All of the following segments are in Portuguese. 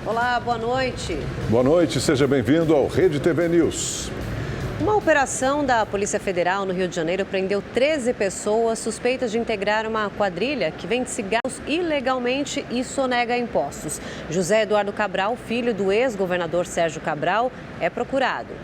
Olá, boa noite. Boa noite, seja bem-vindo ao Rede TV News. Uma operação da Polícia Federal no Rio de Janeiro prendeu 13 pessoas suspeitas de integrar uma quadrilha que vende cigarros ilegalmente e sonega impostos. José Eduardo Cabral, filho do ex-governador Sérgio Cabral, é procurado.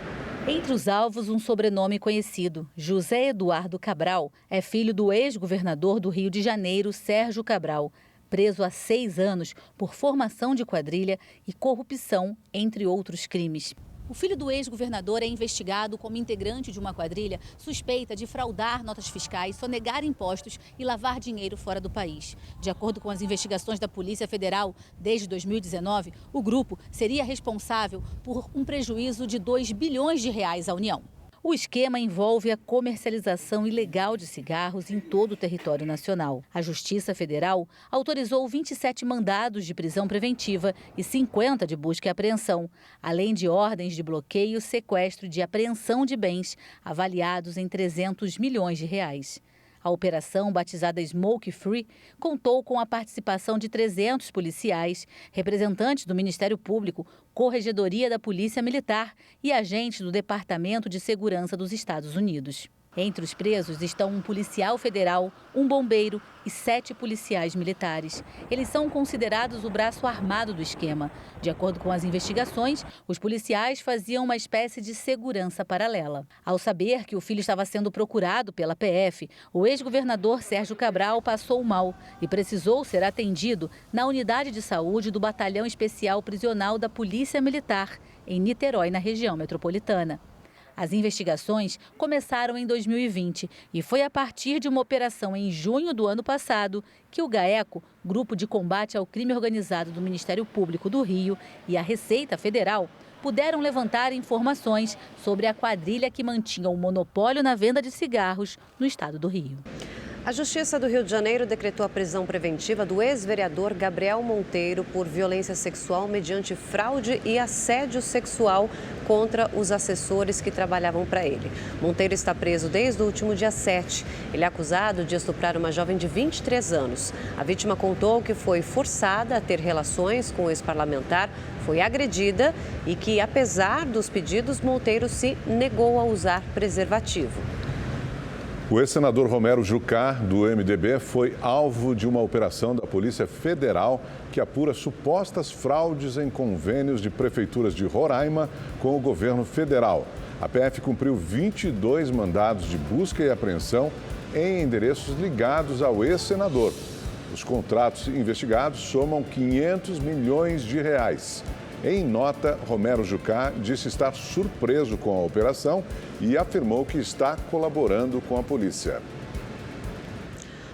Entre os alvos, um sobrenome conhecido. José Eduardo Cabral é filho do ex-governador do Rio de Janeiro, Sérgio Cabral, preso há 6 anos por formação de quadrilha e corrupção, entre outros crimes. O filho do ex-governador é investigado como integrante de uma quadrilha suspeita de fraudar notas fiscais, sonegar impostos e lavar dinheiro fora do país. De acordo com as investigações da Polícia Federal, desde 2019, o grupo seria responsável por um prejuízo de 2 bilhões de reais à União. O esquema envolve a comercialização ilegal de cigarros em todo o território nacional. A Justiça Federal autorizou 27 mandados de prisão preventiva e 50 de busca e apreensão, além de ordens de bloqueio, sequestro e de apreensão de bens avaliados em 300 milhões de reais. A operação, batizada Smoke Free, contou com a participação de 300 policiais, representantes do Ministério Público, Corregedoria da Polícia Militar e agentes do Departamento de Segurança dos Estados Unidos. Entre os presos estão um policial federal, um bombeiro e 7 policiais militares. Eles são considerados o braço armado do esquema. De acordo com as investigações, os policiais faziam uma espécie de segurança paralela. Ao saber que o filho estava sendo procurado pela PF, o ex-governador Sérgio Cabral passou mal e precisou ser atendido na unidade de saúde do Batalhão Especial Prisional da Polícia Militar, em Niterói, na região metropolitana. As investigações começaram em 2020 e foi a partir de uma operação em junho do ano passado que o GAECO, Grupo de Combate ao Crime Organizado do Ministério Público do Rio, e a Receita Federal puderam levantar informações sobre a quadrilha que mantinha o monopólio na venda de cigarros no estado do Rio. A Justiça do Rio de Janeiro decretou a prisão preventiva do ex-vereador Gabriel Monteiro por violência sexual mediante fraude e assédio sexual contra os assessores que trabalhavam para ele. Monteiro está preso desde o último dia 7. Ele é acusado de estuprar uma jovem de 23 anos. A vítima contou que foi forçada a ter relações com o ex-parlamentar, foi agredida e que, apesar dos pedidos, Monteiro se negou a usar preservativo. O ex-senador Romero Jucá, do MDB, foi alvo de uma operação da Polícia Federal que apura supostas fraudes em convênios de prefeituras de Roraima com o governo federal. A PF cumpriu 22 mandados de busca e apreensão em endereços ligados ao ex-senador. Os contratos investigados somam 500 milhões de reais. Em nota, Romero Jucá disse estar surpreso com a operação e afirmou que está colaborando com a polícia.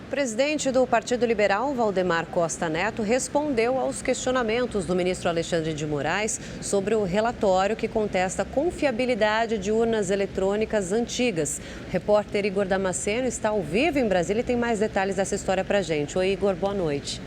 O presidente do Partido Liberal, Valdemar Costa Neto, respondeu aos questionamentos do ministro Alexandre de Moraes sobre o relatório que contesta a confiabilidade de urnas eletrônicas antigas. O repórter Igor Damasceno está ao vivo em Brasília e tem mais detalhes dessa história para a gente. Oi, Igor, boa noite.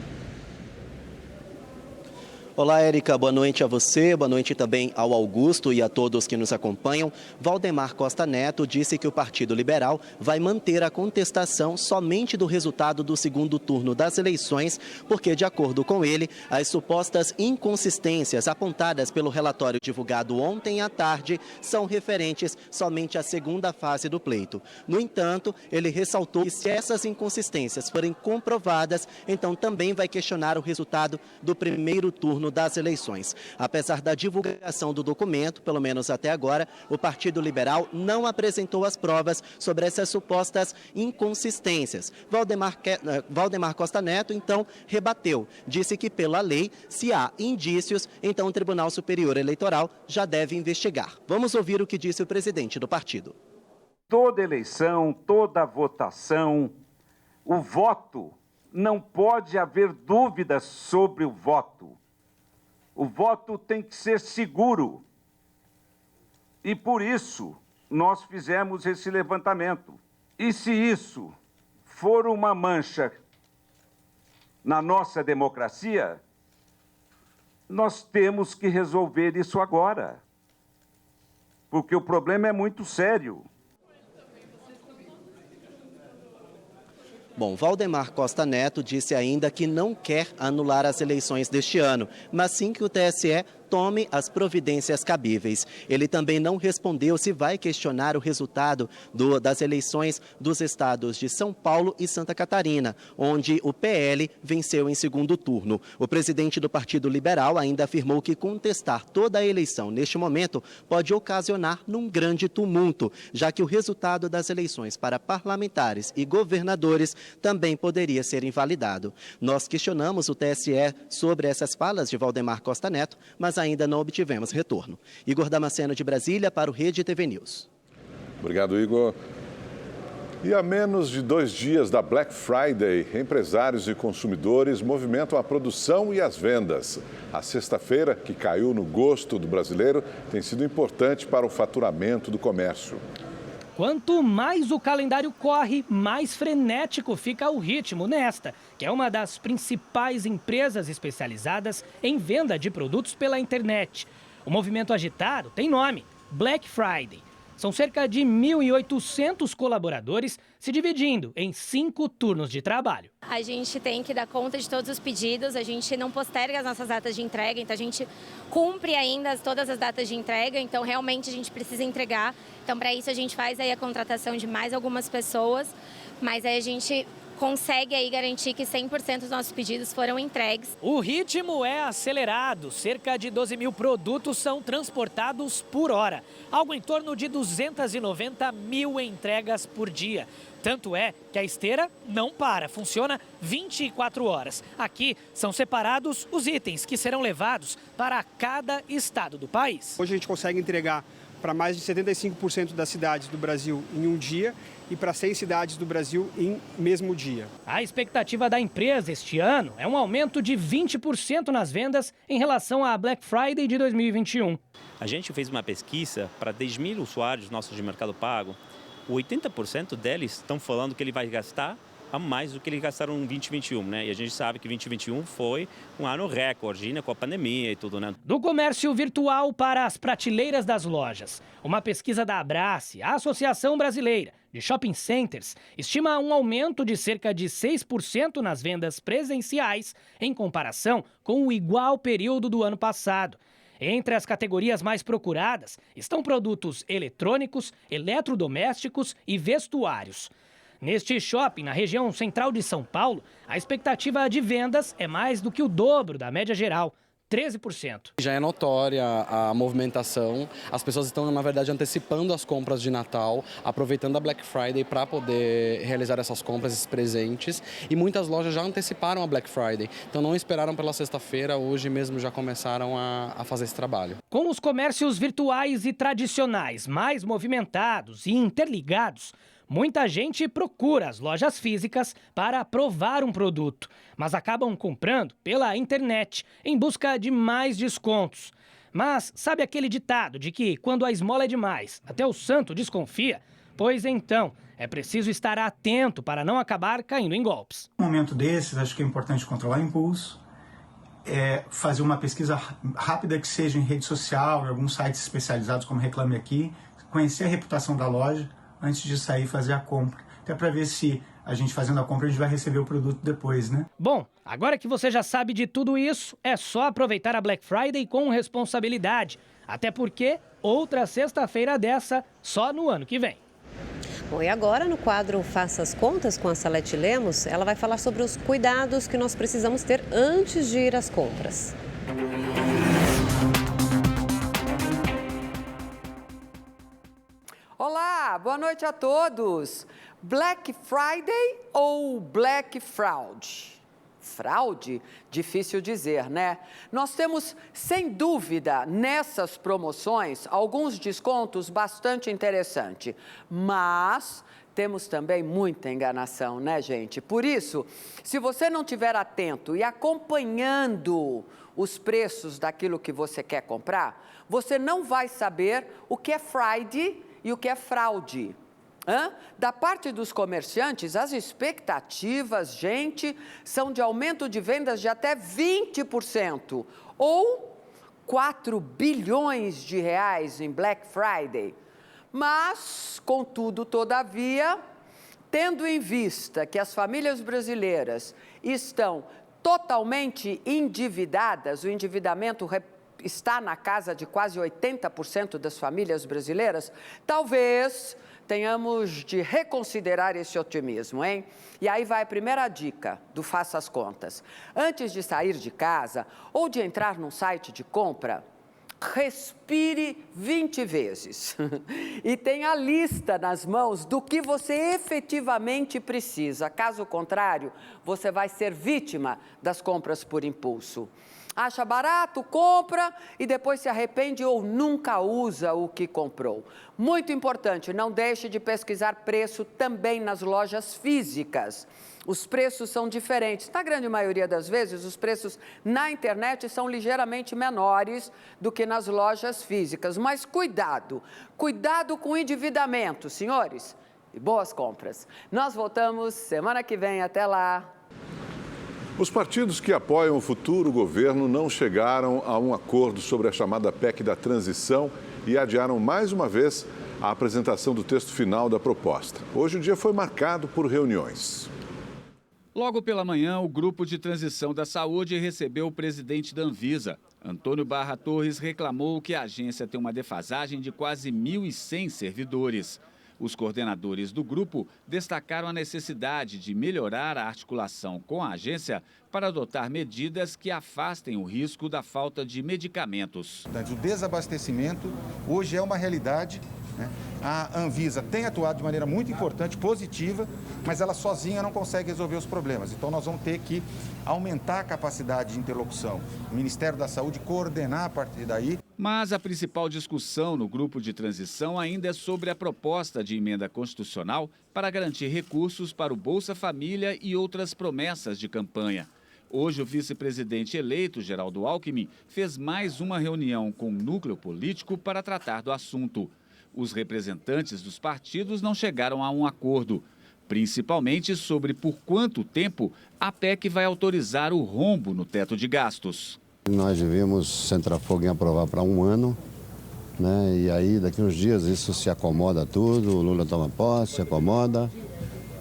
Olá, Érica, boa noite a você, boa noite também ao Augusto e a todos que nos acompanham. Valdemar Costa Neto disse que o Partido Liberal vai manter a contestação somente do resultado do segundo turno das eleições, porque, de acordo com ele, as supostas inconsistências apontadas pelo relatório divulgado ontem à tarde são referentes somente à segunda fase do pleito. No entanto, ele ressaltou que se essas inconsistências forem comprovadas, então também vai questionar o resultado do primeiro turno das eleições. Apesar da divulgação do documento, pelo menos até agora, o Partido Liberal não apresentou as provas sobre essas supostas inconsistências. Valdemar Costa Neto, então, rebateu. Disse que, pela lei, se há indícios, então o Tribunal Superior Eleitoral já deve investigar. Vamos ouvir o que disse o presidente do partido. Toda eleição, toda votação, o voto, não pode haver dúvidas sobre o voto. O voto tem que ser seguro. E por isso nós fizemos esse levantamento. E se isso for uma mancha na nossa democracia, nós temos que resolver isso agora. Porque o problema é muito sério. Bom, Valdemar Costa Neto disse ainda que não quer anular as eleições deste ano, mas sim que o TSE tome as providências cabíveis. Ele também não respondeu se vai questionar o resultado das eleições dos estados de São Paulo e Santa Catarina, onde o PL venceu em segundo turno. O presidente do Partido Liberal ainda afirmou que contestar toda a eleição neste momento pode ocasionar num grande tumulto, já que o resultado das eleições para parlamentares e governadores também poderia ser invalidado. Nós questionamos o TSE sobre essas falas de Valdemar Costa Neto, mas ainda não obtivemos retorno. Igor Damasceno de Brasília para o Rede TV News. Obrigado, Igor. E a menos de 2 dias da Black Friday, empresários e consumidores movimentam a produção e as vendas. A sexta-feira, que caiu no gosto do brasileiro, tem sido importante para o faturamento do comércio. Quanto mais o calendário corre, mais frenético fica o ritmo nesta, que é uma das principais empresas especializadas em venda de produtos pela internet. O movimento agitado tem nome: Black Friday. São cerca de 1.800 colaboradores se dividindo em 5 turnos de trabalho. A gente tem que dar conta de todos os pedidos, a gente não posterga as nossas datas de entrega, então a gente cumpre ainda todas as datas de entrega, então realmente a gente precisa entregar. Então para isso a gente faz aí a contratação de mais algumas pessoas, mas aí a gente consegue aí garantir que 100% dos nossos pedidos foram entregues. O ritmo é acelerado, cerca de 12 mil produtos são transportados por hora, algo em torno de 290 mil entregas por dia. Tanto é que a esteira não para, funciona 24 horas. Aqui são separados os itens que serão levados para cada estado do país. Hoje a gente consegue entregar para mais de 75% das cidades do Brasil em um dia e para 100 cidades do Brasil em mesmo dia. A expectativa da empresa este ano é um aumento de 20% nas vendas em relação à Black Friday de 2021. A gente fez uma pesquisa para 10 mil usuários nossos de Mercado Pago. 80% deles estão falando que ele vai gastar a mais do que eles gastaram em 2021, né? E a gente sabe que 2021 foi um ano recorde, né? Com a pandemia e tudo, né? Do comércio virtual para as prateleiras das lojas. Uma pesquisa da Abrace, a Associação Brasileira de Shopping Centers, estima um aumento de cerca de 6% nas vendas presenciais em comparação com o igual período do ano passado. Entre as categorias mais procuradas estão produtos eletrônicos, eletrodomésticos e vestuários. Neste shopping, na região central de São Paulo, a expectativa de vendas é mais do que o dobro da média geral, 13%. Já é notória a movimentação, as pessoas estão, na verdade, antecipando as compras de Natal, aproveitando a Black Friday para poder realizar essas compras, esses presentes, e muitas lojas já anteciparam a Black Friday, então não esperaram pela sexta-feira, hoje mesmo já começaram a fazer esse trabalho. Com os comércios virtuais e tradicionais mais movimentados e interligados, muita gente procura as lojas físicas para provar um produto, mas acabam comprando pela internet em busca de mais descontos. Mas sabe aquele ditado de que quando a esmola é demais, até o santo desconfia? Pois então, é preciso estar atento para não acabar caindo em golpes. No momento desses, acho que é importante controlar o impulso, fazer uma pesquisa rápida que seja em rede social, em alguns sites especializados como Reclame Aqui, conhecer a reputação da loja antes de sair e fazer a compra. Até para ver se a gente fazendo a compra, a gente vai receber o produto depois, né? Bom, agora que você já sabe de tudo isso, é só aproveitar a Black Friday com responsabilidade. Até porque outra sexta-feira dessa só no ano que vem. Bom, e agora no quadro Faça as Contas com a Salete Lemos, ela vai falar sobre os cuidados que nós precisamos ter antes de ir às compras. Olá, boa noite a todos. Black Friday ou Black Fraud? Fraude? Difícil dizer, né? Nós temos, sem dúvida, nessas promoções, alguns descontos bastante interessantes, mas temos também muita enganação, né, gente? Por isso, se você não estiver atento e acompanhando os preços daquilo que você quer comprar, você não vai saber o que é Friday e o que é fraude. Da parte dos comerciantes, as expectativas, gente, são de aumento de vendas de até 20%, ou 4 bilhões de reais em Black Friday. Mas, contudo, todavia, tendo em vista que as famílias brasileiras estão totalmente endividadas, o endividamento está na casa de quase 80% das famílias brasileiras, talvez tenhamos de reconsiderar esse otimismo, hein? E aí vai a primeira dica do Faça as Contas. Antes de sair de casa ou de entrar num site de compra, respire 20 vezes e tenha a lista nas mãos do que você efetivamente precisa. Caso contrário, você vai ser vítima das compras por impulso. Acha barato, compra e depois se arrepende ou nunca usa o que comprou. Muito importante, não deixe de pesquisar preço também nas lojas físicas. Os preços são diferentes. Na grande maioria das vezes, os preços na internet são ligeiramente menores do que nas lojas físicas. Mas cuidado, cuidado com o endividamento, senhores. E boas compras. Nós voltamos semana que vem. Até lá. Os partidos que apoiam o futuro governo não chegaram a um acordo sobre a chamada PEC da transição e adiaram mais uma vez a apresentação do texto final da proposta. Hoje o dia foi marcado por reuniões. Logo pela manhã, o Grupo de Transição da Saúde recebeu o presidente da Anvisa. Antônio Barra Torres reclamou que a agência tem uma defasagem de quase 1.100 servidores. Os coordenadores do grupo destacaram a necessidade de melhorar a articulação com a agência para adotar medidas que afastem o risco da falta de medicamentos. O desabastecimento hoje é uma realidade, né? A Anvisa tem atuado de maneira muito importante, positiva, mas ela sozinha não consegue resolver os problemas. Então nós vamos ter que aumentar a capacidade de interlocução. O Ministério da Saúde coordenar a partir daí. Mas a principal discussão no grupo de transição ainda é sobre a proposta de emenda constitucional para garantir recursos para o Bolsa Família e outras promessas de campanha. Hoje, o vice-presidente eleito, Geraldo Alckmin, fez mais uma reunião com o núcleo político para tratar do assunto. Os representantes dos partidos não chegaram a um acordo, principalmente sobre por quanto tempo a PEC vai autorizar o rombo no teto de gastos. Nós devemos centrar fogo em aprovar para 1 ano, né? E aí daqui uns dias isso se acomoda tudo, o Lula toma posse, se acomoda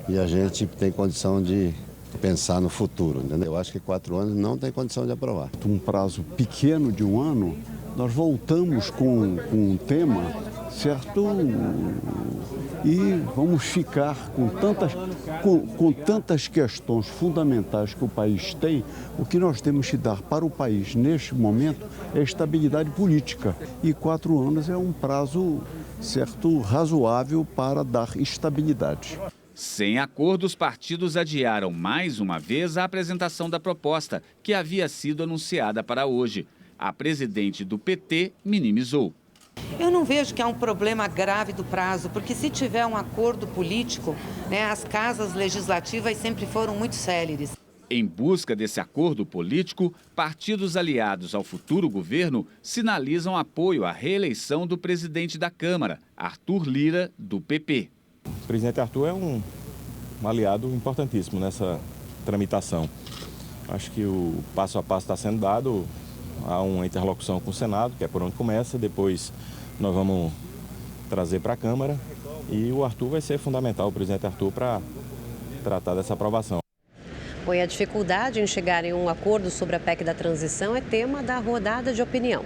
e a gente tem condição de pensar no futuro, entendeu? Eu acho que 4 anos não tem condição de aprovar. Um prazo pequeno de 1 ano, nós voltamos com um tema, certo? E vamos ficar com tantas questões fundamentais que o país tem. O que nós temos que dar para o país neste momento é estabilidade política. E 4 anos é um prazo, certo, razoável para dar estabilidade. Sem acordo, os partidos adiaram mais uma vez a apresentação da proposta, que havia sido anunciada para hoje. A presidente do PT minimizou. Eu não vejo que há um problema grave do prazo, porque se tiver um acordo político, né, as casas legislativas sempre foram muito céleres. Em busca desse acordo político, partidos aliados ao futuro governo sinalizam apoio à reeleição do presidente da Câmara, Arthur Lira, do PP. O presidente Arthur é um aliado importantíssimo nessa tramitação. Acho que o passo a passo está sendo dado. Há uma interlocução com o Senado, que é por onde começa, depois nós vamos trazer para a Câmara e o Arthur vai ser fundamental, o presidente Arthur, para tratar dessa aprovação. Bom, e a dificuldade em chegar em um acordo sobre a PEC da transição é tema da rodada de opinião.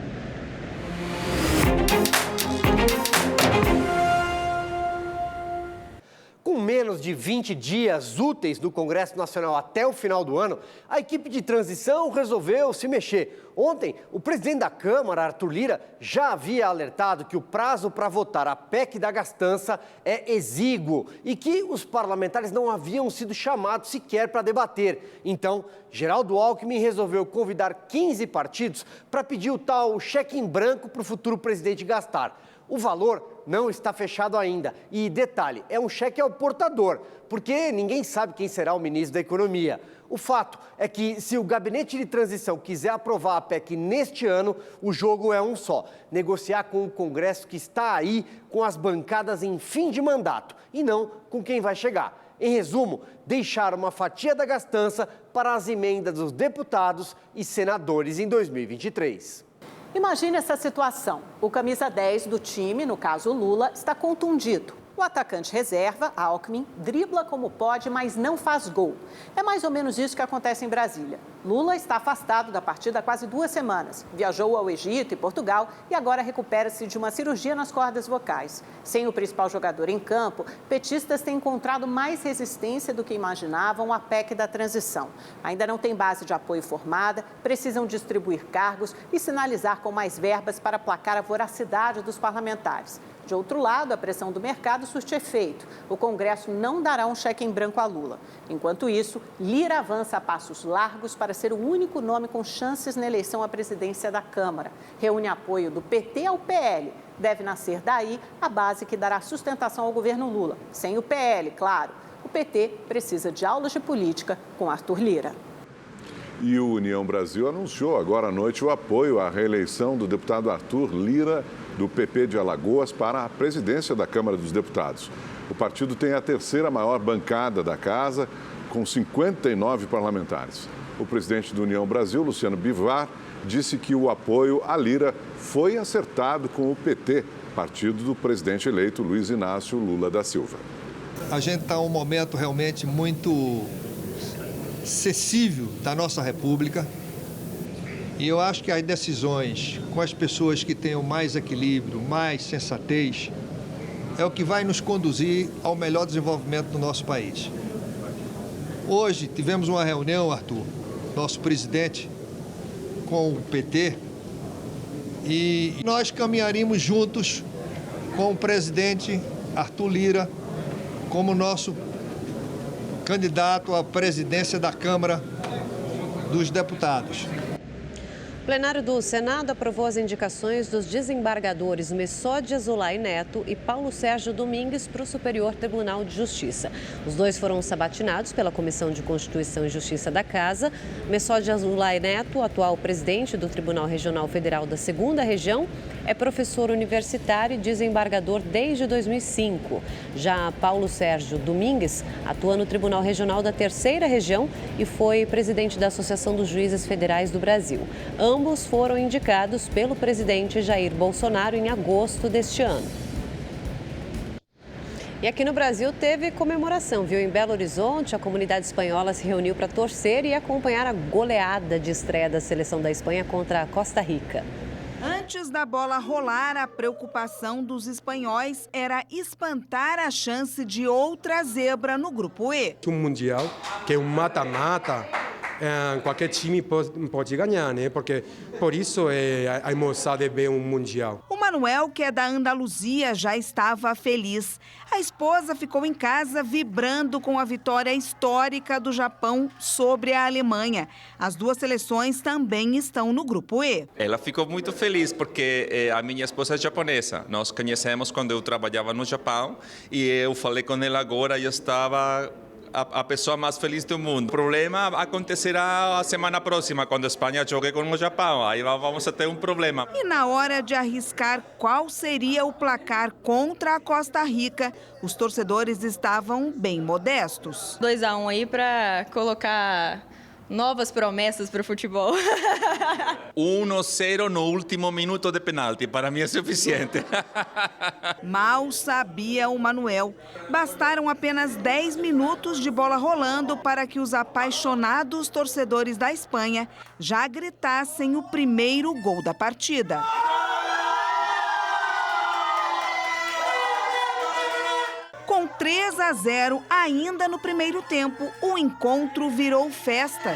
Com menos de 20 dias úteis do Congresso Nacional até o final do ano, a equipe de transição resolveu se mexer. Ontem, o presidente da Câmara, Arthur Lira, já havia alertado que o prazo para votar a PEC da gastança é exíguo e que os parlamentares não haviam sido chamados sequer para debater. Então, Geraldo Alckmin resolveu convidar 15 partidos para pedir o tal cheque em branco para o futuro presidente gastar. O valor não está fechado ainda. E detalhe, é um cheque ao portador, porque ninguém sabe quem será o ministro da Economia. O fato é que, se o gabinete de transição quiser aprovar a PEC neste ano, o jogo é um só: negociar com o Congresso que está aí, com as bancadas em fim de mandato, e não com quem vai chegar. Em resumo, deixar uma fatia da gastança para as emendas dos deputados e senadores em 2023. Imagine essa situação. O camisa 10 do time, no caso Lula, está contundido. O atacante reserva, Alckmin, dribla como pode, mas não faz gol. É mais ou menos isso que acontece em Brasília. Lula está afastado da partida há quase 2 semanas. Viajou ao Egito e Portugal e agora recupera-se de uma cirurgia nas cordas vocais. Sem o principal jogador em campo, petistas têm encontrado mais resistência do que imaginavam à PEC da transição. Ainda não tem base de apoio formada, precisam distribuir cargos e sinalizar com mais verbas para aplacar a voracidade dos parlamentares. De outro lado, a pressão do mercado surte efeito. O Congresso não dará um cheque em branco a Lula. Enquanto isso, Lira avança a passos largos para ser o único nome com chances na eleição à presidência da Câmara. Reúne apoio do PT ao PL. Deve nascer daí a base que dará sustentação ao governo Lula. Sem o PL, claro. O PT precisa de aulas de política com Arthur Lira. E o União Brasil anunciou agora à noite o apoio à reeleição do deputado Arthur Lira, do PP de Alagoas, para a presidência da Câmara dos Deputados. O partido tem a 3ª maior bancada da casa, com 59 parlamentares. O presidente do União Brasil, Luciano Bivar, disse que o apoio a Lira foi acertado com o PT, partido do presidente eleito Luiz Inácio Lula da Silva. A gente está em um momento realmente muito sensível da nossa República e eu acho que as decisões com as pessoas que tenham mais equilíbrio, mais sensatez, é o que vai nos conduzir ao melhor desenvolvimento do nosso país. Hoje tivemos uma reunião, Arthur, nosso presidente, com o PT e nós caminharíamos juntos com o presidente Arthur Lira como nosso candidato à presidência da Câmara dos Deputados. O plenário do Senado aprovou as indicações dos desembargadores Messode Azulay Neto e Paulo Sérgio Domingues para o Superior Tribunal de Justiça. Os dois foram sabatinados pela Comissão de Constituição e Justiça da Casa. Messode Azulay Neto, atual presidente do Tribunal Regional Federal da 2ª Região, é professor universitário e desembargador desde 2005. Já Paulo Sérgio Domingues atua no Tribunal Regional da 3ª Região e foi presidente da Associação dos Juízes Federais do Brasil. Ambos foram indicados pelo presidente Jair Bolsonaro em agosto deste ano. E aqui no Brasil teve comemoração, viu? Em Belo Horizonte, a comunidade espanhola se reuniu para torcer e acompanhar a goleada de estreia da seleção da Espanha contra a Costa Rica. Antes da bola rolar, a preocupação dos espanhóis era espantar a chance de outra zebra no Grupo E. Um Mundial, que é um mata-mata, qualquer time pode ganhar, né? Porque por isso a emoção de ver um Mundial. O Manuel, que é da Andaluzia, já estava feliz. A esposa ficou em casa vibrando com a vitória histórica do Japão sobre a Alemanha. As duas seleções também estão no Grupo E. Ela ficou muito feliz porque a minha esposa é japonesa. Nós conhecemos quando eu trabalhava no Japão e eu falei com ela agora e eu estava a pessoa mais feliz do mundo. O problema acontecerá a semana próxima, quando a Espanha jogue com o Japão. Aí vamos ter um problema. E na hora de arriscar qual seria o placar contra a Costa Rica, os torcedores estavam bem modestos. 2-1 aí para colocar novas promessas para o futebol. 1-0 no último minuto de penalti, para mim é suficiente. Mal sabia o Manuel. Bastaram apenas 10 minutos de bola rolando para que os apaixonados torcedores da Espanha já gritassem o primeiro gol da partida. Com 3-0 ainda no primeiro tempo, o encontro virou festa.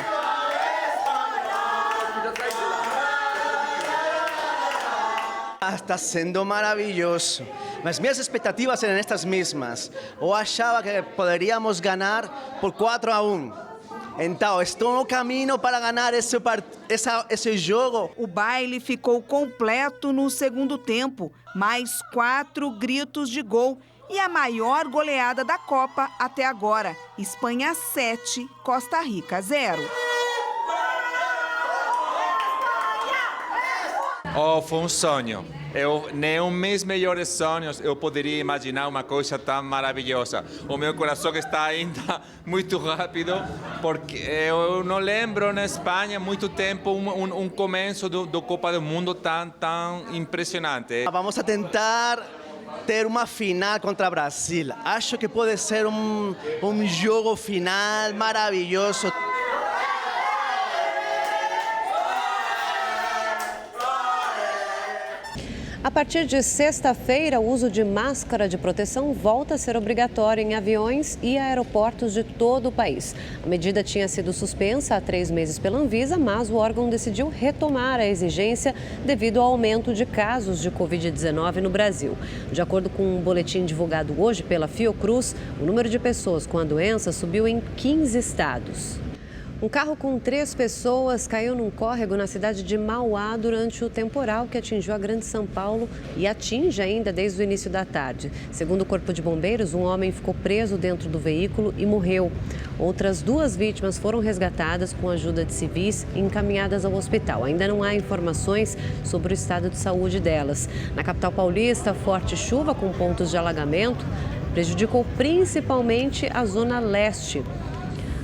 Está sendo maravilhoso, mas minhas expectativas eram estas mesmas. Eu achava que poderíamos ganhar por 4-1. Então, estou no caminho para ganhar esse jogo. O baile ficou completo no segundo tempo, mais 4 gritos de gol. E a maior goleada da Copa até agora, Espanha 7, Costa Rica 0. Foi um sonho. Nem os meus melhores sonhos eu poderia imaginar uma coisa tão maravilhosa. O meu coração está ainda muito rápido, porque eu não lembro na Espanha muito tempo um começo do Copa do Mundo tão impressionante. Vamos a tentar ter uma final contra o Brasil. Acho que pode ser um jogo final maravilhoso. A partir de sexta-feira, o uso de máscara de proteção volta a ser obrigatório em aviões e aeroportos de todo o país. A medida tinha sido suspensa há 3 meses pela Anvisa, mas o órgão decidiu retomar a exigência devido ao aumento de casos de Covid-19 no Brasil. De acordo com um boletim divulgado hoje pela Fiocruz, o número de pessoas com a doença subiu em 15 estados. Um carro com 3 pessoas caiu num córrego na cidade de Mauá durante o temporal que atingiu a Grande São Paulo e atinge ainda desde o início da tarde. Segundo o Corpo de Bombeiros, um homem ficou preso dentro do veículo e morreu. Outras 2 vítimas foram resgatadas com a ajuda de civis e encaminhadas ao hospital. Ainda não há informações sobre o estado de saúde delas. Na capital paulista, forte chuva com pontos de alagamento prejudicou principalmente a zona leste.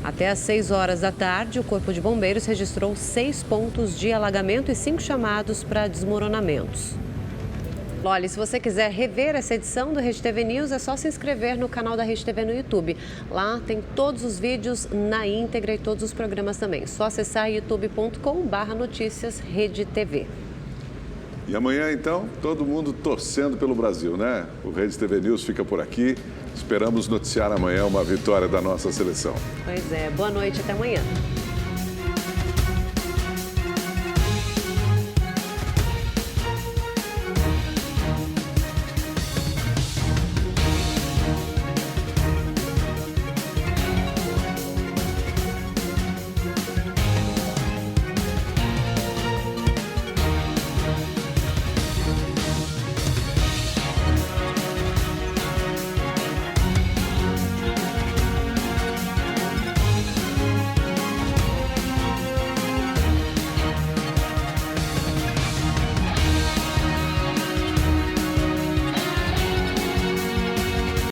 Até às 6 horas da tarde, o Corpo de Bombeiros registrou 6 pontos de alagamento e 5 chamados para desmoronamentos. Olha, se você quiser rever essa edição do Rede TV News, é só se inscrever no canal da Rede TV no YouTube. Lá tem todos os vídeos na íntegra e todos os programas também. Só acessar youtube.com/notícias Rede TV. E amanhã, então, todo mundo torcendo pelo Brasil, né? O Rede TV News fica por aqui. Esperamos noticiar amanhã uma vitória da nossa seleção. Pois é, boa noite, até amanhã.